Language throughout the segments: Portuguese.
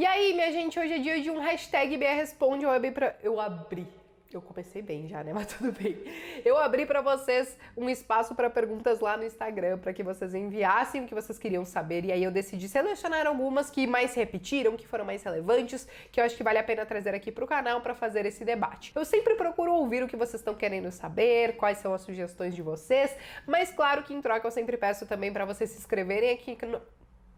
E aí, minha gente, hoje é dia de um hashtag BR Responde. Eu comecei bem já, né? Mas tudo bem. Eu abri pra vocês um espaço pra perguntas lá no Instagram, pra que vocês enviassem o que vocês queriam saber. E aí eu decidi selecionar algumas que mais repetiram, que foram mais relevantes, que eu acho que vale a pena trazer aqui pro canal pra fazer esse debate. Eu sempre procuro ouvir o que vocês estão querendo saber, quais são as sugestões de vocês, mas claro que em troca eu sempre peço também pra vocês se inscreverem aqui no...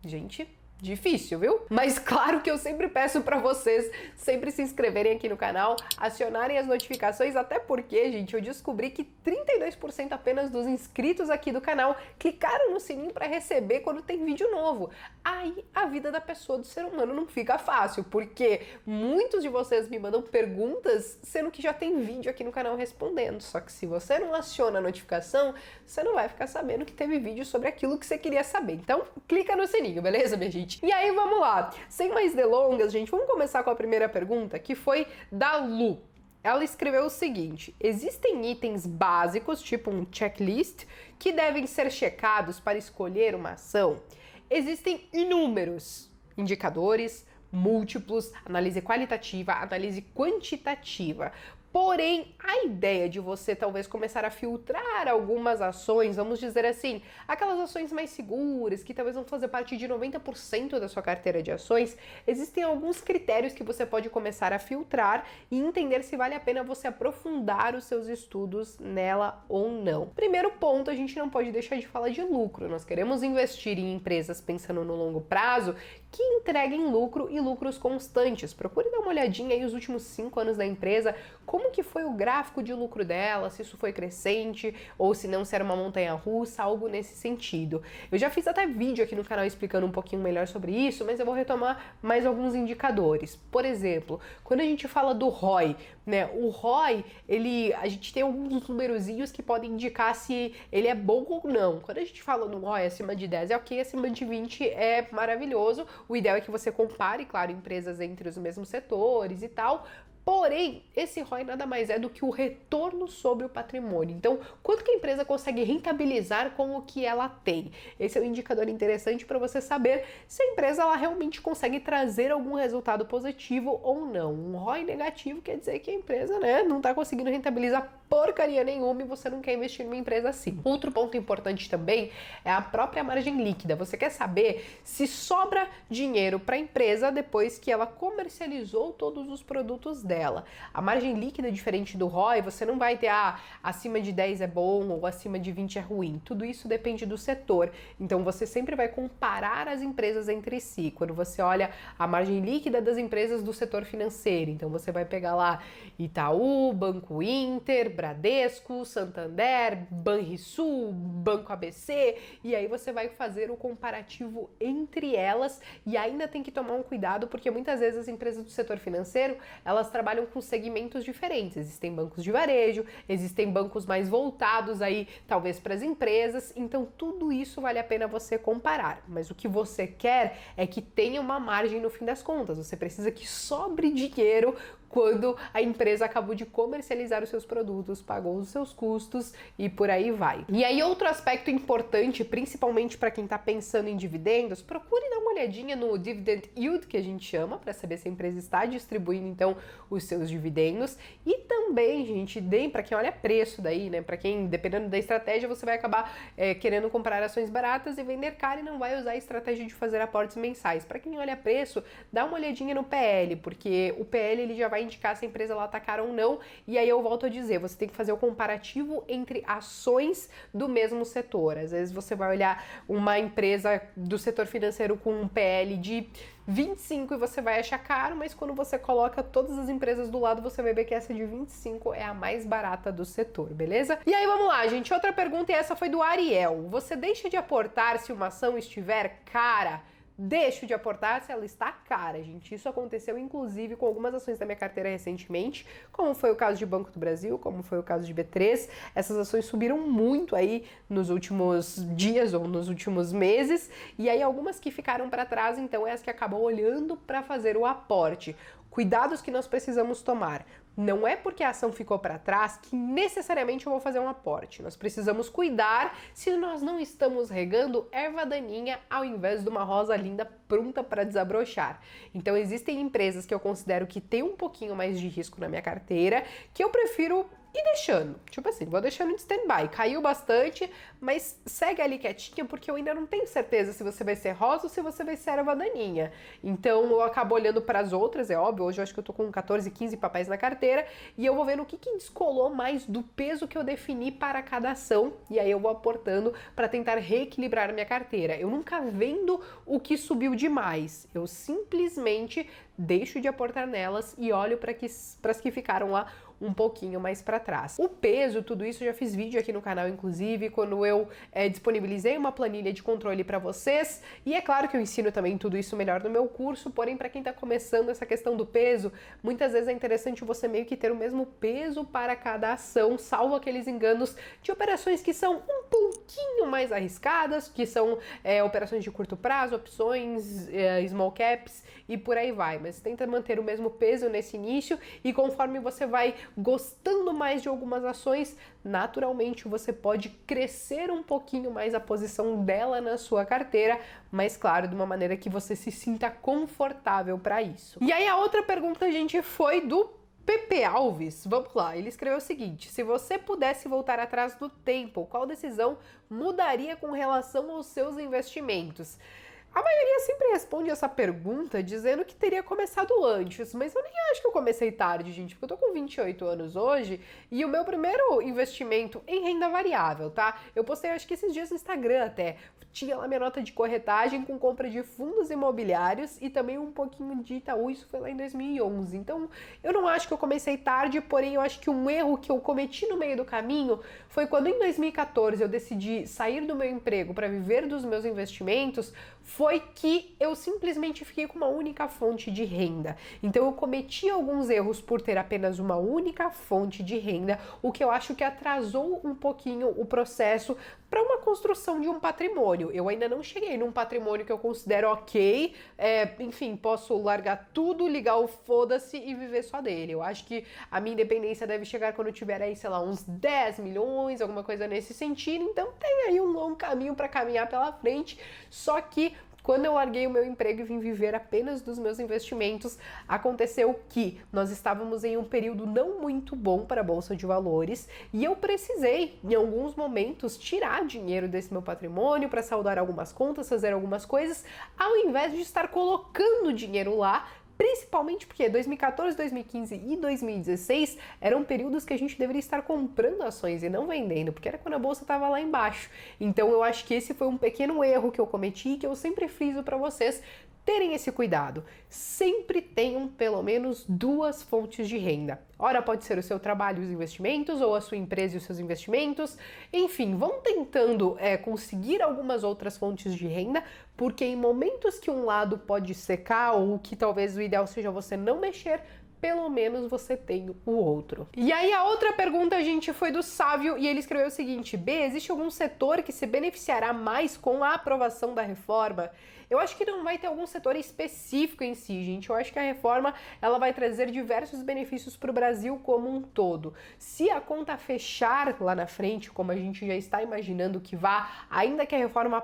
Gente... Difícil, viu? Mas claro que eu sempre peço pra vocês sempre se inscreverem aqui no canal, acionarem as notificações, até porque, gente, eu descobri que 32% apenas dos inscritos aqui do canal clicaram no sininho pra receber quando tem vídeo novo. Aí a vida da pessoa, do ser humano, não fica fácil, porque muitos de vocês me mandam perguntas, sendo que já tem vídeo aqui no canal respondendo. Só que se você não aciona a notificação, você não vai ficar sabendo que teve vídeo sobre aquilo que você queria saber. Então, clica no sininho, beleza, minha gente? E aí, vamos lá. Sem mais delongas, gente, vamos começar com a primeira pergunta, que foi da Lu. Ela escreveu o seguinte: existem itens básicos, tipo um checklist, que devem ser checados para escolher uma ação? Existem inúmeros indicadores, múltiplos, análise qualitativa, análise quantitativa. Porém, a ideia de você talvez começar a filtrar algumas ações, vamos dizer assim, aquelas ações mais seguras, que talvez vão fazer parte de 90% da sua carteira de ações, existem alguns critérios que você pode começar a filtrar e entender se vale a pena você aprofundar os seus estudos nela ou não. Primeiro ponto, a gente não pode deixar de falar de lucro. Nós queremos investir em empresas pensando no longo prazo que entreguem lucro e lucros constantes. Procure dar uma olhadinha aí os últimos 5 anos da empresa, como que foi o gráfico de lucro dela, se isso foi crescente ou se não, se era uma montanha-russa, algo nesse sentido. Eu já fiz até vídeo aqui no canal explicando um pouquinho melhor sobre isso, mas eu vou retomar mais alguns indicadores. Por exemplo, quando a gente fala do ROI, né? O ROI, a gente tem alguns numerozinhos que podem indicar se ele é bom ou não. Quando a gente fala no ROI acima de 10 é ok, acima de 20 é maravilhoso. O ideal é que você compare, claro, empresas entre os mesmos setores e tal. Porém, esse ROI nada mais é do que o retorno sobre o patrimônio. Então, quanto que a empresa consegue rentabilizar com o que ela tem? Esse é um indicador interessante para você saber se a empresa ela realmente consegue trazer algum resultado positivo ou não. Um ROI negativo quer dizer que a empresa, né, não está conseguindo rentabilizar porcaria nenhuma e você não quer investir numa empresa assim. Outro ponto importante também é a própria margem líquida. Você quer saber se sobra dinheiro para a empresa depois que ela comercializou todos os produtos dela. A margem líquida, diferente do ROI, você não vai ter acima de 10 é bom ou acima de 20 é ruim. Tudo isso depende do setor. Então você sempre vai comparar as empresas entre si. Quando você olha a margem líquida das empresas do setor financeiro, então você vai pegar lá Itaú, Banco Inter, Bradesco, Santander, Banrisul, Banco ABC, e aí você vai fazer o comparativo entre elas e ainda tem que tomar um cuidado porque muitas vezes as empresas do setor financeiro, elas trabalham com segmentos diferentes. Existem bancos de varejo, existem bancos mais voltados aí talvez para as empresas, então tudo isso vale a pena você comparar. Mas o que você quer é que tenha uma margem no fim das contas. Você precisa que sobre dinheiro quando a empresa acabou de comercializar os seus produtos, pagou os seus custos e por aí vai. E aí outro aspecto importante, principalmente para quem está pensando em dividendos, procure dar uma olhadinha no dividend yield, que a gente chama, para saber se a empresa está distribuindo então os seus dividendos. E também, gente, deem para quem olha preço daí, né? Para quem, dependendo da estratégia, você vai acabar querendo comprar ações baratas e vender caro e não vai usar a estratégia de fazer aportes mensais. Para quem olha preço, dá uma olhadinha no PL, porque o PL ele já vai indicar se a empresa lá tá cara ou não, e aí eu volto a dizer, você tem que fazer o comparativo entre ações do mesmo setor. Às vezes você vai olhar uma empresa do setor financeiro com um PL de 25 e você vai achar caro, mas quando você coloca todas as empresas do lado, você vai ver que essa de 25 é a mais barata do setor, beleza? E aí vamos lá, gente, outra pergunta, e essa foi do Ariel. Você deixa de aportar se uma ação estiver cara? Deixo de aportar se ela está cara, gente. Isso aconteceu inclusive com algumas ações da minha carteira recentemente, como foi o caso de Banco do Brasil, como foi o caso de B3. Essas ações subiram muito aí nos últimos dias ou nos últimos meses, e aí algumas que ficaram para trás, então é as que acabam olhando para fazer o aporte. Cuidados que nós precisamos tomar. Não é porque a ação ficou para trás que necessariamente eu vou fazer um aporte. Nós precisamos cuidar se nós não estamos regando erva daninha ao invés de uma rosa linda pronta para desabrochar. Então existem empresas que eu considero que tem um pouquinho mais de risco na minha carteira, que eu prefiro ir deixando. Tipo assim, vou deixando de stand-by. Caiu bastante, mas segue ali quietinha, porque eu ainda não tenho certeza se você vai ser rosa ou se você vai ser erva daninha. Então eu acabo olhando para as outras, é óbvio, hoje eu acho que eu tô com 14, 15 papéis na carteira, e eu vou vendo o que descolou mais do peso que eu defini para cada ação, e aí eu vou aportando para tentar reequilibrar a minha carteira. Eu nunca vendo o que subiu demais, eu simplesmente deixo de aportar nelas e olho para as que ficaram lá um pouquinho mais para trás. O peso, tudo isso, eu já fiz vídeo aqui no canal, inclusive, quando eu disponibilizei uma planilha de controle para vocês, e é claro que eu ensino também tudo isso melhor no meu curso, porém, para quem está começando essa questão do peso, muitas vezes é interessante você meio que ter o mesmo peso para cada ação, salvo aqueles enganos de operações que são um pouquinho mais arriscadas, que são operações de curto prazo, opções, small caps e por aí vai, mas tenta manter o mesmo peso nesse início, e conforme você vai gostando mais de algumas ações, naturalmente você pode crescer um pouquinho mais a posição dela na sua carteira, mas claro, de uma maneira que você se sinta confortável para isso. E aí a outra pergunta, gente, foi do Pepe Alves. Vamos lá, ele escreveu o seguinte: se você pudesse voltar atrás do tempo, qual decisão mudaria com relação aos seus investimentos? A maioria sempre responde essa pergunta dizendo que teria começado antes, mas eu nem acho que eu comecei tarde, gente, porque eu tô com 28 anos hoje e o meu primeiro investimento em renda variável, tá? Eu postei acho que esses dias no Instagram até, tinha lá minha nota de corretagem com compra de fundos imobiliários e também um pouquinho de Itaú, isso foi lá em 2011. Então, eu não acho que eu comecei tarde, porém eu acho que um erro que eu cometi no meio do caminho foi quando em 2014 eu decidi sair do meu emprego para viver dos meus investimentos, foi que eu simplesmente fiquei com uma única fonte de renda. Então eu cometi alguns erros por ter apenas uma única fonte de renda, o que eu acho que atrasou um pouquinho o processo para uma construção de um patrimônio. Eu ainda não cheguei num patrimônio que eu considero ok, enfim, posso largar tudo, ligar o foda-se e viver só dele. Eu acho que a minha independência deve chegar quando eu tiver aí, sei lá, uns 10 milhões, alguma coisa nesse sentido, então tem aí um longo caminho para caminhar pela frente, só que quando eu larguei o meu emprego e vim viver apenas dos meus investimentos, aconteceu que nós estávamos em um período não muito bom para a Bolsa de Valores e eu precisei, em alguns momentos, tirar dinheiro desse meu patrimônio para saldar algumas contas, fazer algumas coisas, ao invés de estar colocando dinheiro lá, principalmente porque 2014, 2015 e 2016 eram períodos que a gente deveria estar comprando ações e não vendendo, porque era quando a bolsa estava lá embaixo. Então eu acho que esse foi um pequeno erro que eu cometi e que eu sempre friso para vocês terem esse cuidado. Sempre tenham pelo menos duas fontes de renda. Ora, pode ser o seu trabalho e os investimentos, ou a sua empresa e os seus investimentos. Enfim, vão tentando conseguir algumas outras fontes de renda, porque em momentos que um lado pode secar, ou que talvez o ideal seja você não mexer, pelo menos você tem o outro. E aí a outra pergunta, gente, foi do Sávio, e ele escreveu o seguinte: B, existe algum setor que se beneficiará mais com a aprovação da reforma? Eu acho que não vai ter algum setor específico em si, gente. Eu acho que a reforma ela vai trazer diversos benefícios para o Brasil como um todo. Se a conta fechar lá na frente, como a gente já está imaginando que vá, ainda que a reforma,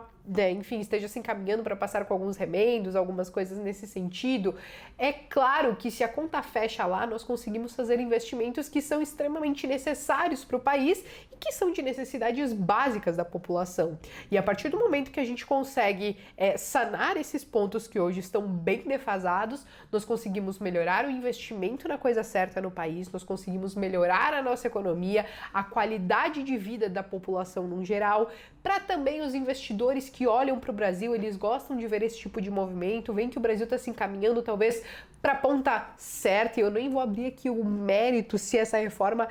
enfim, esteja se encaminhando para passar com alguns remendos, algumas coisas nesse sentido, é claro que se a conta fecha lá, nós conseguimos fazer investimentos que são extremamente necessários para o país e que são de necessidades básicas da população. E a partir do momento que a gente consegue sanar esses pontos que hoje estão bem defasados, nós conseguimos melhorar o investimento na coisa certa no país, nós conseguimos melhorar a nossa economia, a qualidade de vida da população no geral, para também os investidores que olham para o Brasil, eles gostam de ver esse tipo de movimento, veem que o Brasil está se encaminhando talvez para a ponta certa, e eu nem vou abrir aqui o mérito se essa reforma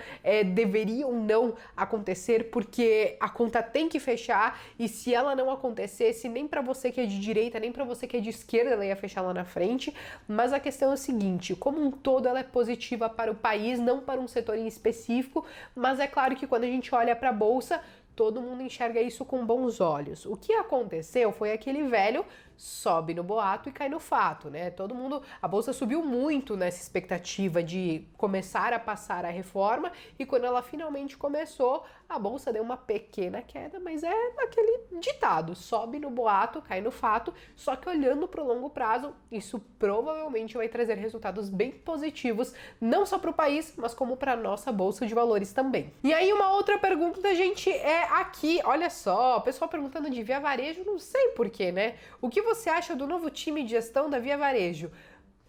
deveria ou não acontecer, porque a conta tem que fechar, e se ela não acontecesse, nem para você que é de direita, nem para você que é de esquerda, ela ia fechar lá na frente. Mas a questão é o seguinte: como um todo ela é positiva para o país, não para um setor em específico, mas é claro que quando a gente olha para a bolsa, todo mundo enxerga isso com bons olhos. O que aconteceu foi aquele velho sobe no boato e cai no fato, né? Todo mundo, a bolsa subiu muito nessa expectativa de começar a passar a reforma e quando ela finalmente começou, a bolsa deu uma pequena queda, mas é aquele ditado, sobe no boato, cai no fato, só que olhando para o longo prazo, isso provavelmente vai trazer resultados bem positivos, não só para o país, mas como para a nossa bolsa de valores também. E aí uma outra pergunta, gente, é aqui, olha só, o pessoal perguntando de Via Varejo, não sei porquê, né? O que você acha do novo time de gestão da Via Varejo?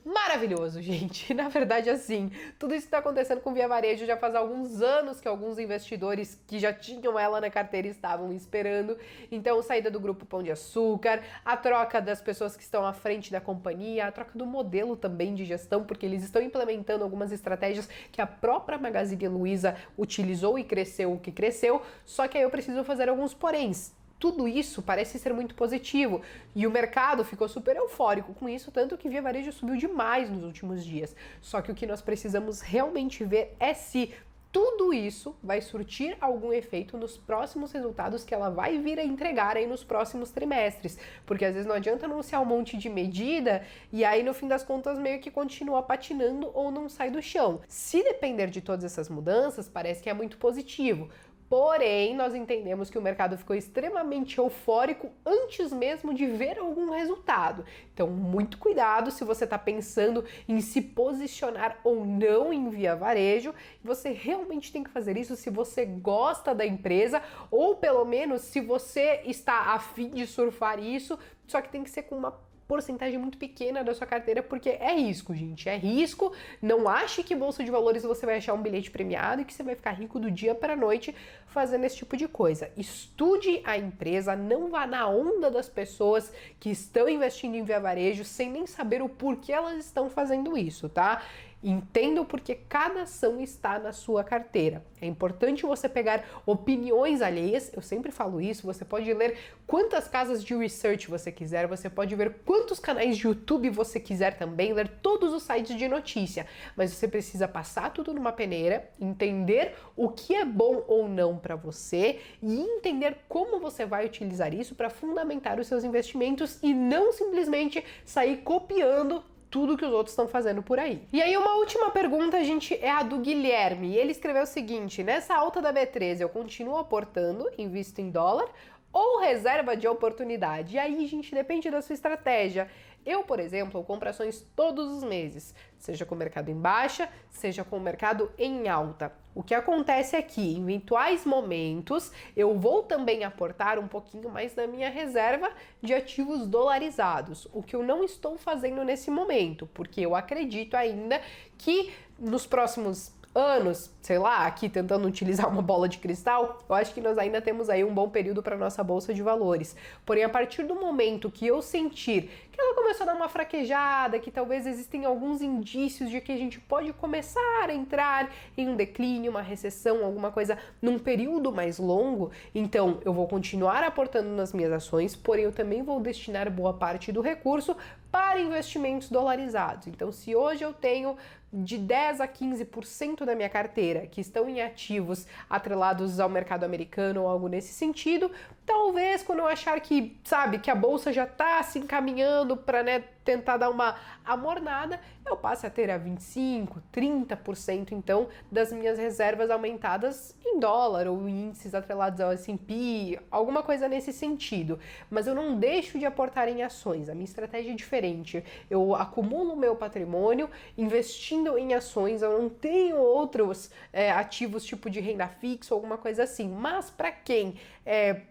Maravilhoso, gente. Na verdade, assim, tudo isso que está acontecendo com Via Varejo já faz alguns anos que alguns investidores que já tinham ela na carteira estavam esperando. Então, saída do grupo Pão de Açúcar, a troca das pessoas que estão à frente da companhia, a troca do modelo também de gestão, porque eles estão implementando algumas estratégias que a própria Magazine Luiza utilizou e cresceu o que cresceu. Só que aí eu preciso fazer alguns poréns. Tudo isso parece ser muito positivo e o mercado ficou super eufórico com isso, tanto que Via Varejo subiu demais nos últimos dias. Só que o que nós precisamos realmente ver é se tudo isso vai surtir algum efeito nos próximos resultados que ela vai vir a entregar aí nos próximos trimestres. Porque às vezes não adianta anunciar um monte de medida e aí no fim das contas meio que continua patinando ou não sai do chão. Se depender de todas essas mudanças, parece que é muito positivo. Porém, nós entendemos que o mercado ficou extremamente eufórico antes mesmo de ver algum resultado. Então, muito cuidado se você está pensando em se posicionar ou não em Via Varejo. Você realmente tem que fazer isso se você gosta da empresa ou pelo menos se você está a fim de surfar isso, só que tem que ser com uma porcentagem muito pequena da sua carteira, porque é risco, gente, é risco. Não ache que bolsa de valores você vai achar um bilhete premiado e que você vai ficar rico do dia para a noite fazendo esse tipo de coisa. Estude a empresa, não vá na onda das pessoas que estão investindo em Via Varejo sem nem saber o porquê elas estão fazendo isso, tá? Entenda o porquê cada ação está na sua carteira. É importante você pegar opiniões alheias, eu sempre falo isso, você pode ler quantas casas de research você quiser, você pode ver quantos canais de YouTube você quiser também, ler todos os sites de notícia, mas você precisa passar tudo numa peneira, entender o que é bom ou não para você e entender como você vai utilizar isso para fundamentar os seus investimentos e não simplesmente sair copiando tudo que os outros estão fazendo por aí. E aí uma última pergunta, gente, é a do Guilherme. Ele escreveu o seguinte: nessa alta da B13 eu continuo aportando, invisto em dólar ou reserva de oportunidade? E aí, gente, depende da sua estratégia. Eu, por exemplo, compro ações todos os meses, seja com o mercado em baixa, seja com o mercado em alta. O que acontece é que, em eventuais momentos, eu vou também aportar um pouquinho mais da minha reserva de ativos dolarizados, o que eu não estou fazendo nesse momento, porque eu acredito ainda que nos próximos anos, sei lá, aqui tentando utilizar uma bola de cristal, eu acho que nós ainda temos aí um bom período para nossa bolsa de valores. Porém, a partir do momento que eu sentir que ela começou a dar uma fraquejada, que talvez existem alguns indícios de que a gente pode começar a entrar em um declínio, uma recessão, alguma coisa num período mais longo, então eu vou continuar aportando nas minhas ações, porém eu também vou destinar boa parte do recurso para investimentos dolarizados. Então, se hoje eu tenho de 10 a 15% da minha carteira que estão em ativos atrelados ao mercado americano ou algo nesse sentido, talvez quando eu achar que, sabe, que a bolsa já está se encaminhando para, né, tentar dar uma amornada, eu passo a ter a 25, 30% então das minhas reservas aumentadas em dólar ou em índices atrelados ao S&P, alguma coisa nesse sentido. Mas eu não deixo de aportar em ações, a minha estratégia é diferente. Eu acumulo o meu patrimônio investindo em ações, eu não tenho outros ativos tipo de renda fixa ou alguma coisa assim. Mas para quem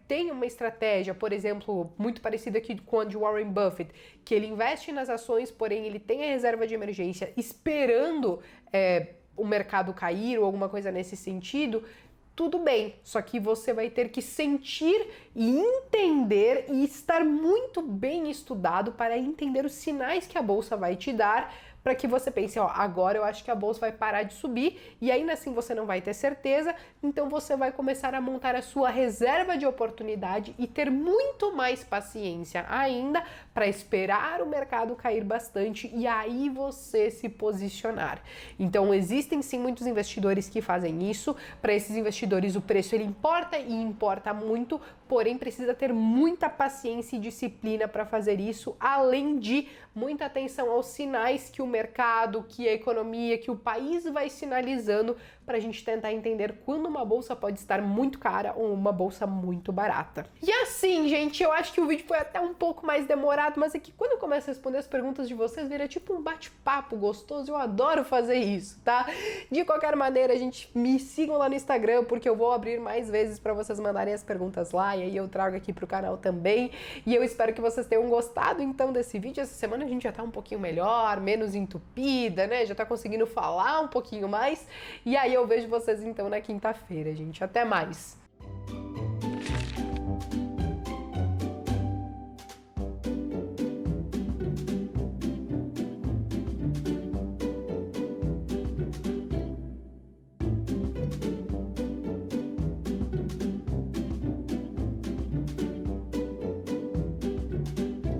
tem uma estratégia, por exemplo, muito parecida aqui com a de Warren Buffett, que ele investe nas ações, porém ele tem a reserva de emergência esperando o mercado cair ou alguma coisa nesse sentido, tudo bem, só que você vai ter que sentir e entender e estar muito bem estudado para entender os sinais que a bolsa vai te dar para que você pense, ó, agora eu acho que a bolsa vai parar de subir e ainda assim você não vai ter certeza, então você vai começar a montar a sua reserva de oportunidade e ter muito mais paciência ainda para esperar o mercado cair bastante e aí você se posicionar. Então existem sim muitos investidores que fazem isso. Para esses investidores o preço ele importa e importa muito, porém precisa ter muita paciência e disciplina para fazer isso, além de muita atenção aos sinais que o mercado, que a economia, que o país vai sinalizando para a gente tentar entender quando uma bolsa pode estar muito cara ou uma bolsa muito barata. E assim, gente, eu acho que o vídeo foi até um pouco mais demorado, mas é que quando eu começo a responder as perguntas de vocês, vira tipo um bate-papo gostoso, eu adoro fazer isso, tá? De qualquer maneira, gente, me sigam lá no Instagram, porque eu vou abrir mais vezes para vocês mandarem as perguntas lá, e aí eu trago aqui pro canal também, e eu espero que vocês tenham gostado, então, desse vídeo. Essa semana a gente já tá um pouquinho melhor, menos entupida, né? Já tá conseguindo falar um pouquinho mais, e aí eu vejo vocês, então, na quinta-feira, gente. Até mais!